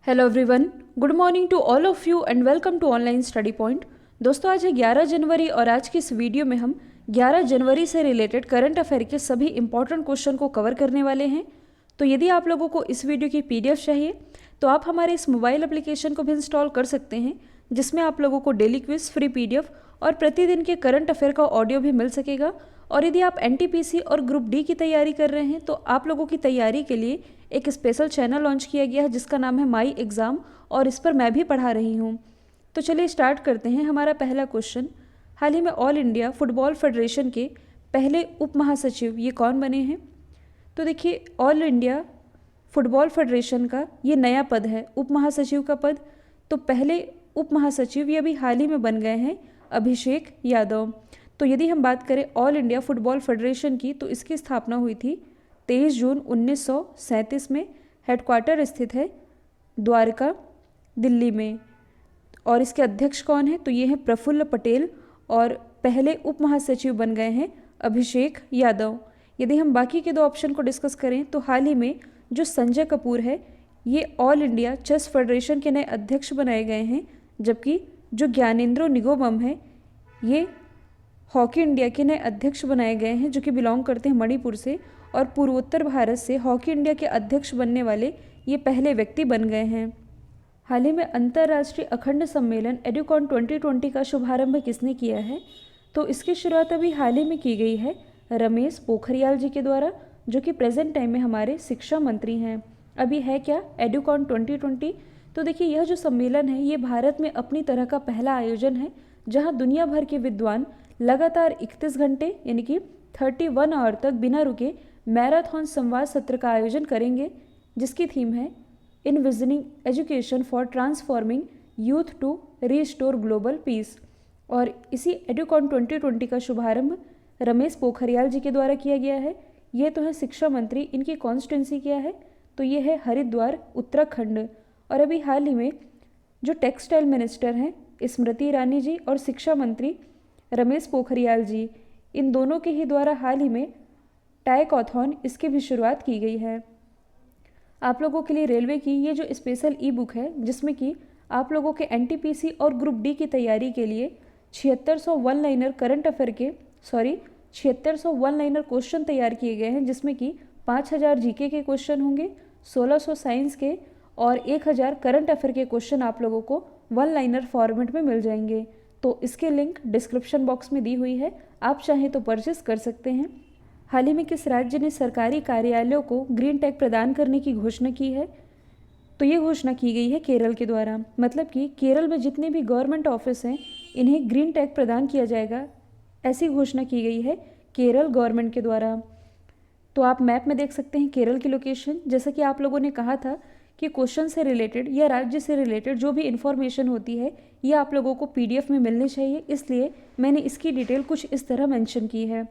Hello everyone, good morning to all of you and welcome to online study point. दोस्तों, आज है 11 जनवरी और आज की इस वीडियो में हम 11 जनवरी से रिलेटेड करंट अफेयर के सभी इंपॉर्टेंट क्वेश्चन को कवर करने वाले हैं। तो यदि आप लोगों को इस वीडियो की पीडीएफ चाहिए तो आप हमारे इस मोबाइल एप्लीकेशन को भी इंस्टॉल कर सकते हैं, जिसमें आप लोगों को डेली क्विज, फ्री पीडीएफ और प्रतिदिन के करंट अफेयर का ऑडियो भी मिल सकेगा। और यदि आप एनटीपीसी और ग्रुप डी की तैयारी कर रहे हैं तो आप लोगों की तैयारी के लिए एक स्पेशल चैनल लॉन्च किया गया है जिसका नाम है माई एग्ज़ाम, और इस पर मैं भी पढ़ा रही हूँ। तो चलिए स्टार्ट करते हैं। हमारा पहला क्वेश्चन, हाल ही में ऑल इंडिया फुटबॉल फेडरेशन के पहले उप महासचिव ये कौन बने हैं? तो देखिए, ऑल इंडिया फुटबॉल फेडरेशन का ये नया पद है, उप महासचिव का पद। तो पहले उप महासचिव ये अभी हाल ही में बन गए हैं, अभिषेक यादव। तो यदि हम बात करें ऑल इंडिया फुटबॉल फेडरेशन की, तो इसकी स्थापना हुई थी 23 जून 1937 में। हेडक्वार्टर स्थित है द्वारका, दिल्ली में। और इसके अध्यक्ष कौन है? तो ये हैं प्रफुल्ल पटेल, और पहले उप महासचिव बन गए हैं अभिषेक यादव। यदि हम बाकी के दो ऑप्शन को डिस्कस करें तो हाल ही में जो संजय कपूर है ये ऑल इंडिया चेस फेडरेशन के नए अध्यक्ष बनाए गए हैं, जबकि जो ज्ञानेंद्रो निगोमम है ये हॉकी इंडिया के नए अध्यक्ष बनाए गए हैं, जो कि बिलोंग करते हैं मणिपुर से, और पूर्वोत्तर भारत से हॉकी इंडिया के अध्यक्ष बनने वाले ये पहले व्यक्ति बन गए हैं। हाल ही में अंतर्राष्ट्रीय अखंड सम्मेलन एडुकॉन 2020 का शुभारंभ किसने किया है? तो इसकी शुरुआत अभी हाल ही में की गई है रमेश पोखरियाल जी के द्वारा, जो कि प्रेजेंट टाइम में हमारे शिक्षा मंत्री हैं। अभी है क्या एडुकॉन 2020? तो देखिए, यह जो सम्मेलन है ये भारत में अपनी तरह का पहला आयोजन है, जहाँ दुनिया भर के विद्वान लगातार 31 घंटे यानी कि 31 आवर तक बिना रुके मैराथन संवाद सत्र का आयोजन करेंगे, जिसकी थीम है envisioning education for transforming youth to restore global peace. और इसी एडुकॉन 2020 का शुभारंभ रमेश पोखरियाल जी के द्वारा किया गया है। ये तो है शिक्षा मंत्री, इनकी कॉन्स्टिट्यूंसी क्या है? तो ये है हरिद्वार, उत्तराखंड। और अभी हाल ही में जो टेक्सटाइल मिनिस्टर हैं स्मृति ईरानी जी और शिक्षा मंत्री रमेश पोखरियाल जी, इन दोनों के ही द्वारा हाल ही में टाइकॉथॉन इसकी भी शुरुआत की गई है। आप लोगों के लिए रेलवे की ये जो स्पेशल ई बुक है, जिसमें कि आप लोगों के एनटीपीसी और ग्रुप डी की तैयारी के लिए 7600 वन लाइनर करंट अफेयर के 7600 वन लाइनर क्वेश्चन तैयार किए गए हैं, जिसमें कि 5000 जीके के क्वेश्चन होंगे, 1600 साइंस के और 1000 करंट अफेयर के क्वेश्चन आप लोगों को वन लाइनर फॉर्मेट में मिल जाएंगे। तो इसके लिंक डिस्क्रिप्शन बॉक्स में दी हुई है, आप चाहें तो परचेस कर सकते हैं। हाल ही में किस राज्य ने सरकारी कार्यालयों को ग्रीन टैग प्रदान करने की घोषणा की है? तो ये घोषणा की गई है केरल के द्वारा। मतलब कि केरल में जितने भी गवर्नमेंट ऑफिस हैं इन्हें ग्रीन टैग प्रदान किया जाएगा, ऐसी घोषणा की गई है केरल गवर्नमेंट के द्वारा। तो आप मैप में देख सकते हैं केरल की लोकेशन। जैसा कि आप लोगों ने कहा था कि क्वेश्चन से रिलेटेड या राज्य से रिलेटेड जो भी इन्फॉर्मेशन होती है ये आप लोगों को पीडीएफ में मिलनी चाहिए, इसलिए मैंने इसकी डिटेल कुछ इस तरह मेंशन की है।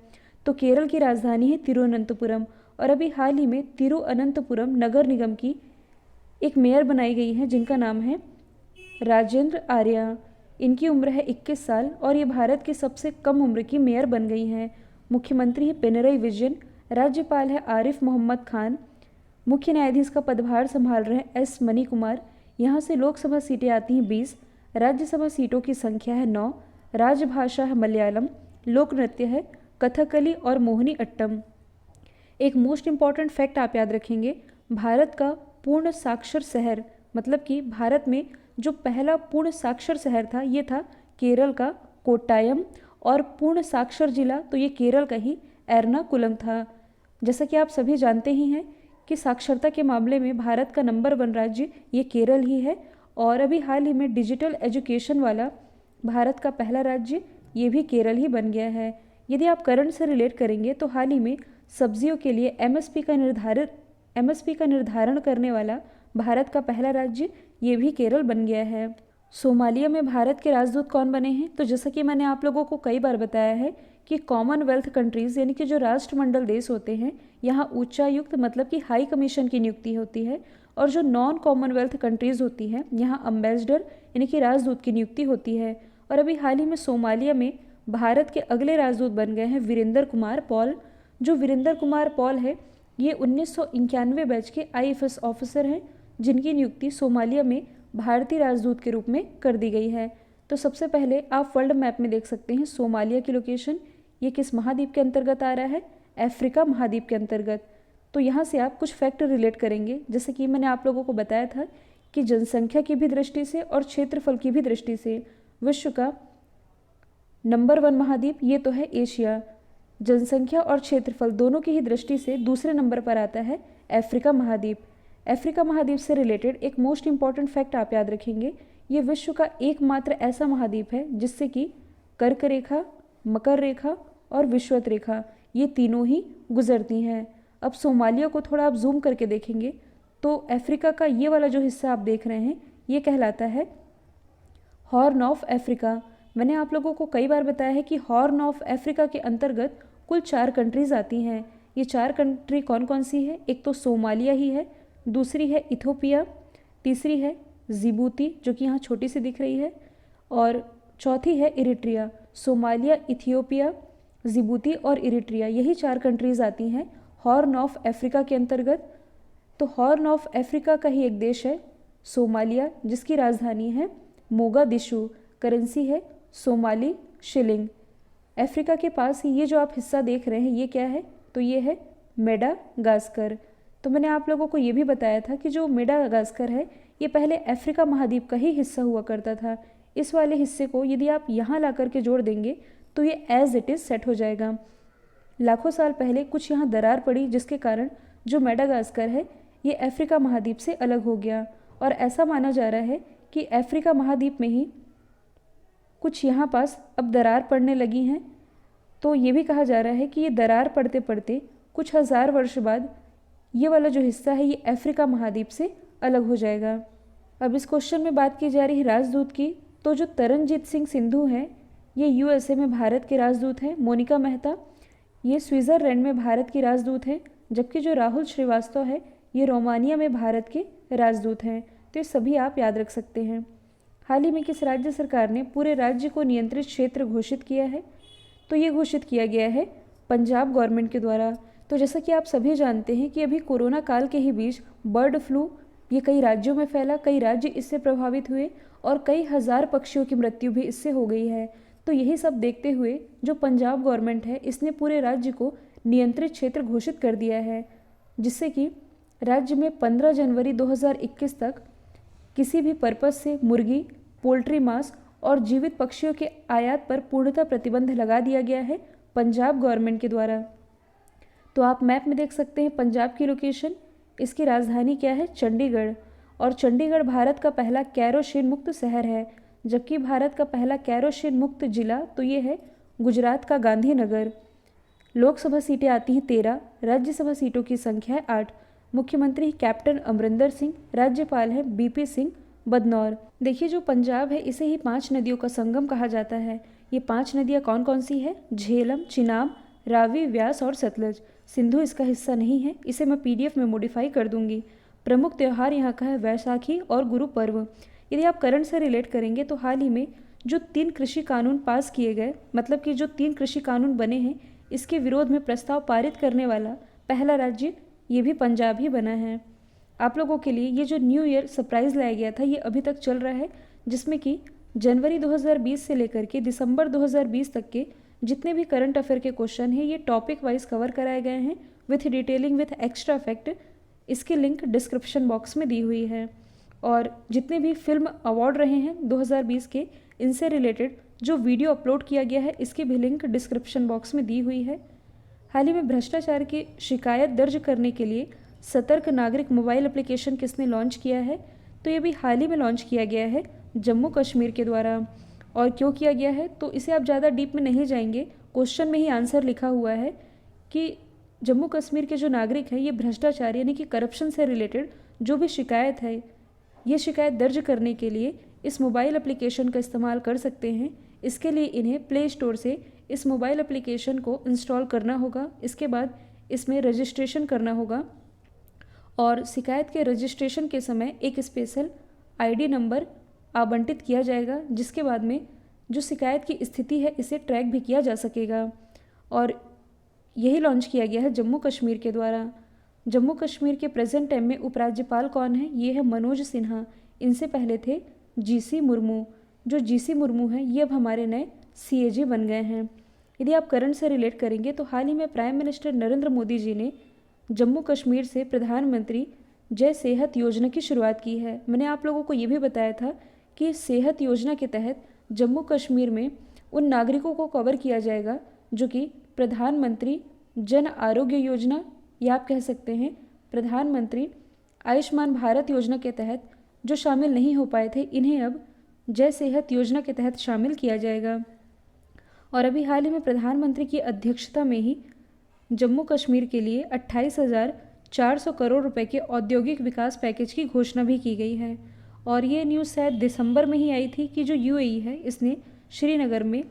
तो केरल की राजधानी है तिरुवनंतपुरम, और अभी हाल ही में तिरुवनंतपुरम नगर निगम की एक मेयर बनाई गई है जिनका नाम है राजेंद्र आर्या। इनकी उम्र है 21 साल और ये भारत की सबसे कम उम्र की मेयर बन गई हैं। मुख्यमंत्री है पिनरई विजयन, राज्यपाल है आरिफ मोहम्मद खान, मुख्य न्यायाधीश का पदभार संभाल रहे हैं एस मनी कुमार। यहाँ से लोकसभा सीटें आती हैं 20, राज्यसभा सीटों की संख्या है 9, राजभाषा है मलयालम, लोक नृत्य है कथकली और मोहिनी अट्टम। एक मोस्ट इम्पॉर्टेंट फैक्ट आप याद रखेंगे, भारत का पूर्ण साक्षर शहर, मतलब कि भारत में जो पहला पूर्ण साक्षर शहर था ये था केरल का कोट्टायम, और पूर्ण साक्षर जिला तो ये केरल का ही एर्नाकुलम था। जैसा कि आप सभी जानते ही हैं कि साक्षरता के मामले में भारत का नंबर 1 राज्य ये केरल ही है, और अभी हाल ही में डिजिटल एजुकेशन वाला भारत का पहला राज्य ये भी केरल ही बन गया है। यदि आप करंट से रिलेट करेंगे तो हाल ही में सब्जियों के लिए एमएसपी का निर्धारण करने वाला भारत का पहला राज्य ये भी केरल बन गया है। सोमालिया में भारत के राजदूत कौन बने हैं? तो जैसा कि मैंने आप लोगों को कई बार बताया है कि कॉमनवेल्थ कंट्रीज़ यानी कि जो राष्ट्रमंडल देश होते हैं यहाँ उच्चायुक्त मतलब कि हाई कमीशन की नियुक्ति होती है, और जो नॉन कॉमनवेल्थ कंट्रीज़ होती हैं यहाँ अम्बेसडर यानी कि राजदूत की नियुक्ति होती है। और अभी हाल ही में सोमालिया में भारत के अगले राजदूत बन गए हैं वीरेंद्र कुमार पॉल। जो वीरेंद्र कुमार पॉल है ये 1991 बैच के आईएफएस ऑफिसर हैं, जिनकी नियुक्ति सोमालिया में भारतीय राजदूत के रूप में कर दी गई है। तो सबसे पहले आप वर्ल्ड मैप में देख सकते हैं सोमालिया की लोकेशन। ये किस महाद्वीप के अंतर्गत आ रहा है? अफ्रीका महाद्वीप के अंतर्गत। तो यहाँ से आप कुछ फैक्ट रिलेट करेंगे, जैसे कि मैंने आप लोगों को बताया था कि जनसंख्या की भी दृष्टि से और क्षेत्रफल की भी दृष्टि से विश्व का नंबर 1 महाद्वीप ये तो है एशिया। जनसंख्या और क्षेत्रफल दोनों की ही दृष्टि से दूसरे नंबर पर आता है अफ्रीका महाद्वीप। अफ्रीका महाद्वीप से रिलेटेड एक मोस्ट इंपॉर्टेंट फैक्ट आप याद रखेंगे, ये विश्व का एकमात्र ऐसा महाद्वीप है जिससे कि कर्क रेखा, मकर रेखा और विषुवत रेखा ये तीनों ही गुजरती हैं। अब सोमालिया को थोड़ा आप जूम करके देखेंगे तो अफ्रीका का ये वाला जो हिस्सा आप देख रहे हैं ये कहलाता है हॉर्न ऑफ अफ्रीका। मैंने आप लोगों को कई बार बताया है कि हॉर्न ऑफ अफ्रीका के अंतर्गत कुल 4 कंट्रीज़ आती हैं। ये 4 कंट्री कौन कौन सी है? एक तो सोमालिया ही है, दूसरी है इथोपिया, तीसरी है जिबूती जो कि यहाँ छोटी सी दिख रही है, और चौथी है इरिट्रिया। सोमालिया, इथियोपिया, जिबूती और इरिट्रिया यही 4 कंट्रीज़ आती हैं हॉर्न ऑफ अफ्रीका के अंतर्गत। तो हॉर्न ऑफ अफ्रीका का ही एक देश है सोमालिया, जिसकी राजधानी है मोगादिशु, करेंसी है सोमाली शिलिंग। अफ्रीका के पास ही ये जो आप हिस्सा देख रहे हैं ये क्या है? तो ये है मेडागास्कर। तो मैंने आप लोगों को ये भी बताया था कि जो मेडागास्कर है ये पहले अफ्रीका महाद्वीप का ही हिस्सा हुआ करता था। इस वाले हिस्से को यदि आप यहाँ ला करके जोड़ देंगे तो ये एज इट इज़ सेट हो जाएगा। लाखों साल पहले कुछ यहाँ दरार पड़ी जिसके कारण जो मेडागास्कर है ये अफ्रीका महाद्वीप से अलग हो गया, और ऐसा माना जा रहा है कि अफ्रीका महाद्वीप में ही कुछ यहाँ पास अब दरार पड़ने लगी हैं। तो ये भी कहा जा रहा है कि ये दरार पड़ते पड़ते कुछ हज़ार वर्ष बाद ये वाला जो हिस्सा है ये अफ्रीका महाद्वीप से अलग हो जाएगा। अब इस क्वेश्चन में बात की जा रही है राजदूत की, तो जो तरनजीत सिंह सिंधु हैं ये यूएसए में भारत के राजदूत हैं। मोनिका मेहता ये स्विट्ज़रलैंड में भारत की राजदूत हैं, जबकि जो राहुल श्रीवास्तव है ये रोमानिया में भारत के राजदूत हैं। तो ये सभी आप याद रख सकते हैं। हाल ही में किस राज्य सरकार ने पूरे राज्य को नियंत्रित क्षेत्र घोषित किया है? तो ये घोषित किया गया है पंजाब गवर्नमेंट के द्वारा। तो जैसा कि आप सभी जानते हैं कि अभी कोरोना काल के ही बीच बर्ड फ्लू ये कई राज्यों में फैला, कई राज्य इससे प्रभावित हुए और कई हज़ार पक्षियों की मृत्यु भी इससे हो गई है। तो यही सब देखते हुए जो पंजाब गवर्नमेंट है इसने पूरे राज्य को नियंत्रित क्षेत्र घोषित कर दिया है, जिससे कि राज्य में 15 जनवरी 2021 तक किसी भी पर्पज से मुर्गी, पोल्ट्री मांस और जीवित पक्षियों के आयात पर पूर्णतः प्रतिबंध लगा दिया गया है पंजाब गवर्नमेंट के द्वारा। तो आप मैप में देख सकते हैं पंजाब की लोकेशन, इसकी राजधानी क्या है? चंडीगढ़। और चंडीगढ़ भारत का पहला केरोसिन मुक्त शहर है, जबकि भारत का पहला केरोसिन मुक्त जिला तो ये है गुजरात का गांधीनगर। लोकसभा सीटें आती हैं 13, राज्यसभा सीटों की संख्या है 8। मुख्यमंत्री कैप्टन अमरिंदर सिंह, राज्यपाल है बीपी सिंह बदनौर। देखिए जो पंजाब है इसे ही 5 नदियों का संगम कहा जाता है। ये 5 नदियाँ कौन कौन सी है? झेलम, चिनाब, रावी, व्यास और सतलज। सिंधु इसका हिस्सा नहीं है, इसे मैं पीडीएफ में मॉडिफाई कर दूंगी। प्रमुख त्यौहार यहाँ का है वैसाखी और गुरु पर्व। यदि आप करंट से रिलेट करेंगे तो हाल ही में जो 3 कृषि कानून पास किए गए, मतलब कि जो 3 कृषि कानून बने हैं, इसके विरोध में प्रस्ताव पारित करने वाला पहला राज्य ये भी पंजाब ही बना है। आप लोगों के लिए ये जो न्यू ईयर सरप्राइज़ लाया गया था ये अभी तक चल रहा है, जिसमें कि जनवरी 2020 से लेकर के दिसंबर 2020 तक के जितने भी करंट अफेयर के क्वेश्चन हैं ये टॉपिक वाइज कवर कराए गए हैं with detailing with extra fact. इसकी लिंक डिस्क्रिप्शन बॉक्स में दी हुई है। और जितने भी फिल्म अवार्ड रहे हैं 2020 के, इनसे रिलेटेड जो वीडियो अपलोड किया गया है इसकी भी लिंक डिस्क्रिप्शन बॉक्स में दी हुई है। हाल ही में भ्रष्टाचार की शिकायत दर्ज करने के लिए सतर्क नागरिक मोबाइल एप्लीकेशन किसने लॉन्च किया है? तो ये भी हाल ही में लॉन्च किया गया है जम्मू कश्मीर के द्वारा। और क्यों किया गया है तो इसे आप ज़्यादा डीप में नहीं जाएंगे, क्वेश्चन में ही आंसर लिखा हुआ है कि जम्मू कश्मीर के जो नागरिक हैं ये भ्रष्टाचार यानी कि करप्शन से रिलेटेड जो भी शिकायत है ये शिकायत दर्ज करने के लिए इस मोबाइल एप्लीकेशन का इस्तेमाल कर सकते हैं। इसके लिए इन्हें प्ले स्टोर से इस मोबाइल एप्लीकेशन को इंस्टॉल करना होगा। इसके बाद इसमें रजिस्ट्रेशन करना होगा और शिकायत के रजिस्ट्रेशन के समय एक स्पेशल आईडी नंबर आवंटित किया जाएगा, जिसके बाद में जो शिकायत की स्थिति है इसे ट्रैक भी किया जा सकेगा। और यही लॉन्च किया गया है जम्मू कश्मीर के द्वारा। जम्मू कश्मीर के प्रेजेंट टाइम में उपराज्यपाल कौन है? ये है मनोज सिन्हा। इनसे पहले थे जीसी मुर्मू। जो जीसी मुर्मू हैं ये अब हमारे नए सीएजी बन गए हैं। यदि आप करंट से रिलेट करेंगे तो हाल ही में प्राइम मिनिस्टर नरेंद्र मोदी जी ने जम्मू कश्मीर से प्रधानमंत्री जय सेहत योजना की शुरुआत की है। मैंने आप लोगों को ये भी बताया था कि सेहत योजना के तहत जम्मू कश्मीर में उन नागरिकों को कवर किया जाएगा जो कि प्रधानमंत्री जन आरोग्य योजना या आप कह सकते हैं प्रधानमंत्री आयुष्मान भारत योजना के तहत जो शामिल नहीं हो पाए थे, इन्हें अब जय सेहत योजना के तहत शामिल किया जाएगा। और अभी हाल ही में प्रधानमंत्री की अध्यक्षता में ही जम्मू कश्मीर के लिए 28,400 करोड़ रुपए के औद्योगिक विकास पैकेज की घोषणा भी की गई है। और ये न्यूज़ शायद दिसंबर में ही आई थी कि जो यूएई है इसने श्रीनगर में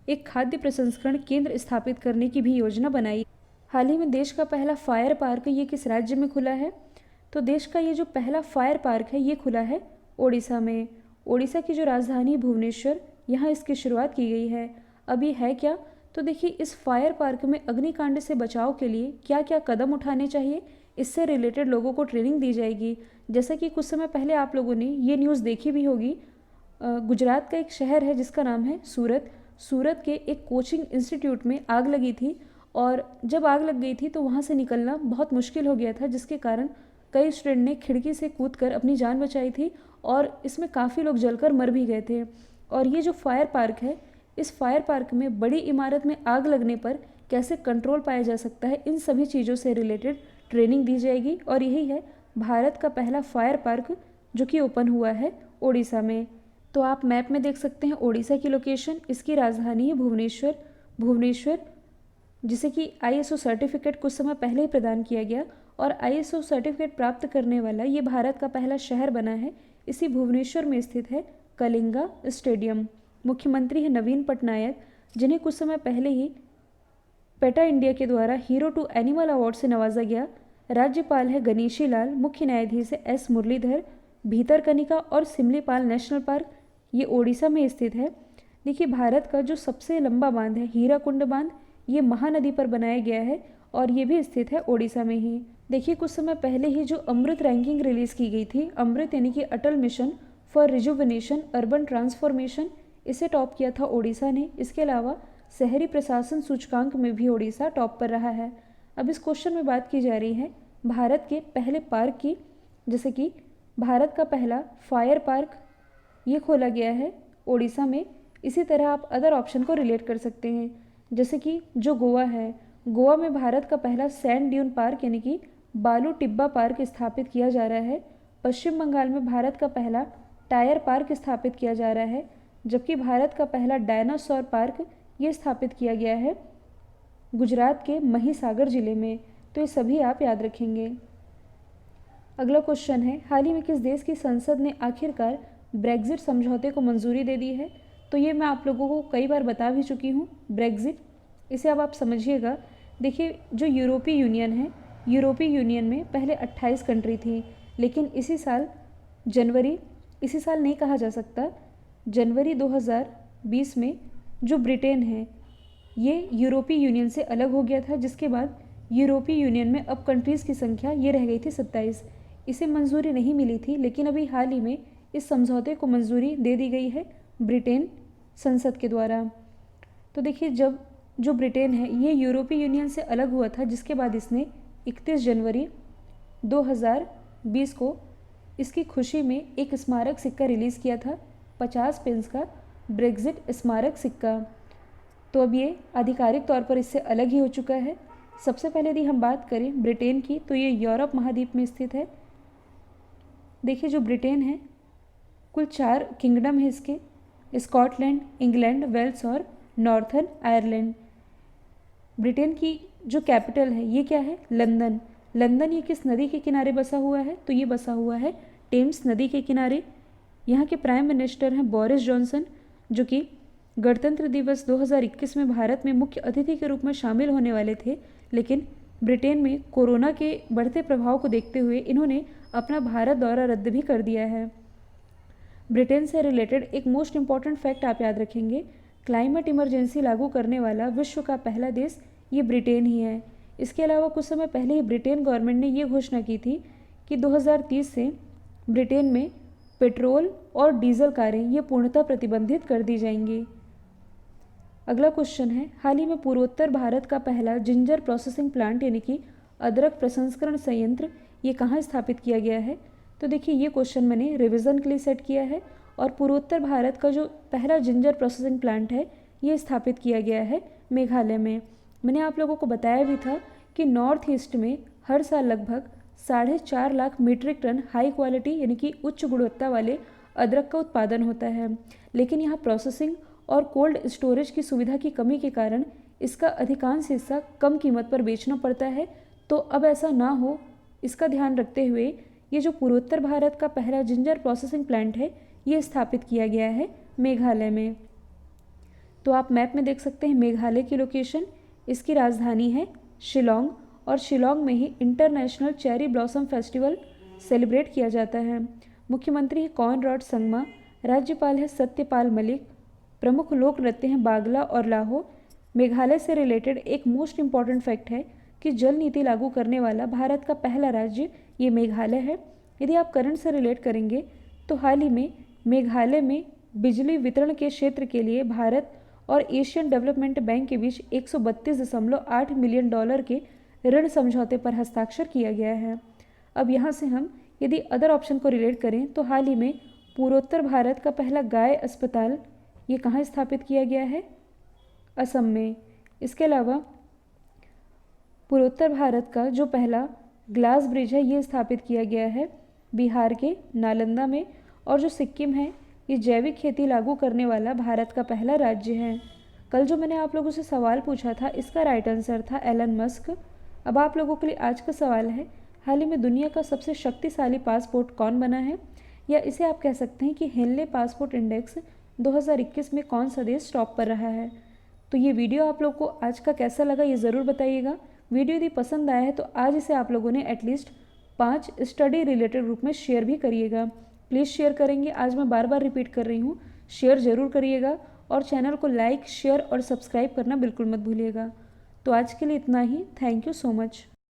एक खाद्य प्रसंस्करण केंद्र स्थापित करने की भी योजना बनाई। हाल ही में देश का पहला फायर पार्क ये किस राज्य में खुला है? तो देश का ये जो पहला फायर पार्क है ये खुला है ओडिशा में। ओडिशा की जो राजधानी भुवनेश्वर, यहाँ इसकी शुरुआत की गई है। अब ये है क्या? तो देखिए इस फायर पार्क में अग्निकांड से बचाव के लिए क्या क्या कदम उठाने चाहिए, इससे रिलेटेड लोगों को ट्रेनिंग दी जाएगी। जैसा कि कुछ समय पहले आप लोगों ने ये न्यूज़ देखी भी होगी, गुजरात का एक शहर है जिसका नाम है सूरत। सूरत के एक कोचिंग इंस्टीट्यूट में आग लगी थी और जब आग लग गई थी तो वहाँ से निकलना बहुत मुश्किल हो गया था, जिसके कारण कई स्टूडेंट ने खिड़की से कूदकर अपनी जान बचाई थी और इसमें काफ़ी लोग जलकर मर भी गए थे। और ये जो फायर पार्क है, इस फायर पार्क में बड़ी इमारत में आग लगने पर कैसे कंट्रोल पाया जा सकता है, इन सभी चीज़ों से रिलेटेड ट्रेनिंग दी जाएगी। और यही है भारत का पहला फायर पार्क जो कि ओपन हुआ है ओडिशा में। तो आप मैप में देख सकते हैं ओडिशा की लोकेशन, इसकी राजधानी है भुवनेश्वर। भुवनेश्वर जिसे कि आईएसओ सर्टिफिकेट कुछ समय पहले ही प्रदान किया गया और आईएसओ सर्टिफिकेट प्राप्त करने वाला ये भारत का पहला शहर बना है। इसी भुवनेश्वर में स्थित है कलिंगा स्टेडियम। मुख्यमंत्री है नवीन पटनायक, जिन्हें कुछ समय पहले ही पेटा इंडिया के द्वारा हीरो टू एनिमल अवार्ड से नवाजा गया। राज्यपाल है गणेशी लाल, मुख्य न्यायाधीश है एस मुरलीधर। भीतरकनिका और सिमलीपाल नेशनल पार्क ये ओडिशा में स्थित है। देखिए भारत का जो सबसे लंबा बांध है हीराकुंड बांध, ये महानदी पर बनाया गया है और ये भी स्थित है ओडिशा में ही। देखिए कुछ समय पहले ही जो अमृत रैंकिंग रिलीज की गई थी, अमृत यानी कि Atal mission for rejuvenation urban transformation, इसे टॉप किया था ओडिशा ने। इसके अलावा शहरी प्रशासन सूचकांक में भी ओडिशा टॉप पर रहा है। अब इस क्वेश्चन में बात की जा रही है भारत के पहले पार्क की, जैसे कि भारत का पहला फायर पार्क ये खोला गया है ओडिशा में। इसी तरह आप अदर ऑप्शन को रिलेट कर सकते हैं, जैसे कि जो गोवा है, गोवा में भारत का पहला सैंड ड्यून पार्क यानी कि बालू टिब्बा पार्क स्थापित किया जा रहा है। पश्चिम बंगाल में भारत का पहला टायर पार्क स्थापित किया जा रहा है, जबकि भारत का पहला डायनासोर पार्क ये स्थापित किया गया है गुजरात के महिसागर जिले में। तो ये सभी आप याद रखेंगे। अगला क्वेश्चन है, हाल ही में किस देश की संसद ने आखिरकार ब्रेग्जिट समझौते को मंजूरी दे दी है? तो ये मैं आप लोगों को कई बार बता भी चुकी हूँ। ब्रेग्जिट, इसे अब आप समझिएगा। देखिए जो यूरोपीय यूनियन है, यूरोपीय यूनियन में पहले 28 कंट्री थी, लेकिन इसी साल नहीं कहा जा सकता, जनवरी 2020 में जो ब्रिटेन है ये यूरोपीय यूनियन से अलग हो गया था, जिसके बाद यूरोपीय यूनियन में अब कंट्रीज़ की संख्या ये रह गई थी 27। इसे मंजूरी नहीं मिली थी, लेकिन अभी हाल ही में इस समझौते को मंजूरी दे दी गई है ब्रिटेन संसद के द्वारा। तो देखिए जब जो ब्रिटेन है ये यूरोपीय यूनियन से अलग हुआ था, जिसके बाद इसने 31 जनवरी 2020 को इसकी खुशी में एक स्मारक सिक्का रिलीज़ किया था, 50 पेंस का ब्रेग्जिट स्मारक सिक्का। तो अब ये आधिकारिक तौर पर इससे अलग ही हो चुका है। सबसे पहले यदि हम बात करें ब्रिटेन की, तो ये यूरोप महाद्वीप में स्थित है। देखिए जो ब्रिटेन है कुल 4 किंगडम है इसके, स्कॉटलैंड, इंग्लैंड, वेल्स और नॉर्थर्न आयरलैंड। ब्रिटेन की जो कैपिटल है ये क्या है? लंदन। लंदन ये किस नदी के किनारे बसा हुआ है? तो ये बसा हुआ है टेम्स नदी के किनारे। यहाँ के प्राइम मिनिस्टर हैं बोरिस जॉनसन, जो कि गणतंत्र दिवस 2021 में भारत में मुख्य अतिथि के रूप में शामिल होने वाले थे, लेकिन ब्रिटेन में कोरोना के बढ़ते प्रभाव को देखते हुए इन्होंने अपना भारत दौरा रद्द भी कर दिया है। ब्रिटेन से रिलेटेड एक मोस्ट इम्पॉर्टेंट फैक्ट आप याद रखेंगे, क्लाइमेट इमरजेंसी लागू करने वाला विश्व का पहला देश ये ब्रिटेन ही है। इसके अलावा कुछ समय पहले ही ब्रिटेन गवर्नमेंट ने ये घोषणा की थी कि 2030 से ब्रिटेन में पेट्रोल और डीजल कारें ये पूर्णतः प्रतिबंधित कर दी जाएंगी। अगला क्वेश्चन है, हाल ही में पूर्वोत्तर भारत का पहला जिंजर प्रोसेसिंग प्लांट यानी कि अदरक प्रसंस्करण संयंत्र ये कहाँ स्थापित किया गया है? तो देखिए ये क्वेश्चन मैंने रिवीजन के लिए सेट किया है और पूर्वोत्तर भारत का जो पहला जिंजर प्रोसेसिंग प्लांट है ये स्थापित किया गया है मेघालय में। मैंने आप लोगों को बताया भी था कि नॉर्थ ईस्ट में हर साल लगभग 4.5 lakh metric ton high quality यानी कि उच्च गुणवत्ता वाले अदरक का उत्पादन होता है, लेकिन यहाँ प्रोसेसिंग और कोल्ड स्टोरेज की सुविधा की कमी के कारण इसका अधिकांश हिस्सा कम कीमत पर बेचना पड़ता है। तो अब ऐसा ना हो, इसका ध्यान रखते हुए ये जो पूर्वोत्तर भारत का पहला जिंजर प्रोसेसिंग प्लांट है ये स्थापित किया गया है मेघालय में। तो आप मैप में देख सकते हैं मेघालय की लोकेशन, इसकी राजधानी है शिलोंग और शिलोंग में ही international cherry blossom festival celebrate किया जाता है। मुख्यमंत्री है कॉनराड संगमा, राज्यपाल है सत्यपाल मलिक, प्रमुख लोक नृत्य हैं बागला और लाहो। मेघालय से रिलेटेड एक मोस्ट इम्पॉर्टेंट फैक्ट है कि जल नीति लागू करने वाला भारत का पहला राज्य ये मेघालय है। यदि आप करंट से रिलेट करेंगे तो हाल ही में मेघालय में बिजली वितरण के क्षेत्र के लिए भारत और एशियन डेवलपमेंट बैंक के बीच $132.8 मिलियन के ऋण समझौते पर हस्ताक्षर किया गया है। अब यहाँ से हम यदि अदर ऑप्शन को रिलेट करें तो हाल ही में पूर्वोत्तर भारत का पहला गाय अस्पताल ये कहाँ स्थापित किया गया है? असम में। इसके अलावा पूर्वोत्तर भारत का जो पहला ग्लास ब्रिज है ये स्थापित किया गया है बिहार के नालंदा में। और जो सिक्किम है ये जैविक खेती लागू करने वाला भारत का पहला राज्य है। कल जो मैंने आप लोगों से सवाल पूछा था इसका राइट आंसर था एलन मस्क। अब आप लोगों के लिए आज का सवाल है, हाल ही में दुनिया का सबसे शक्तिशाली पासपोर्ट कौन बना है? या इसे आप कह सकते हैं कि हेनले पासपोर्ट इंडेक्स 2021 में कौन सा देश टॉप पर रहा है? तो ये वीडियो आप लोग को आज का कैसा लगा ये ज़रूर बताइएगा। वीडियो यदि पसंद आया है तो आज इसे आप लोगों ने एटलीस्ट 5 स्टडी रिलेटेड ग्रुप में शेयर भी करिएगा। प्लीज़ शेयर करेंगे, आज मैं बार बार रिपीट कर रही हूँ, शेयर ज़रूर करिएगा और चैनल को लाइक शेयर और सब्सक्राइब करना बिल्कुल मत भूलिएगा। तो आज के लिए इतना ही। Thank you so much.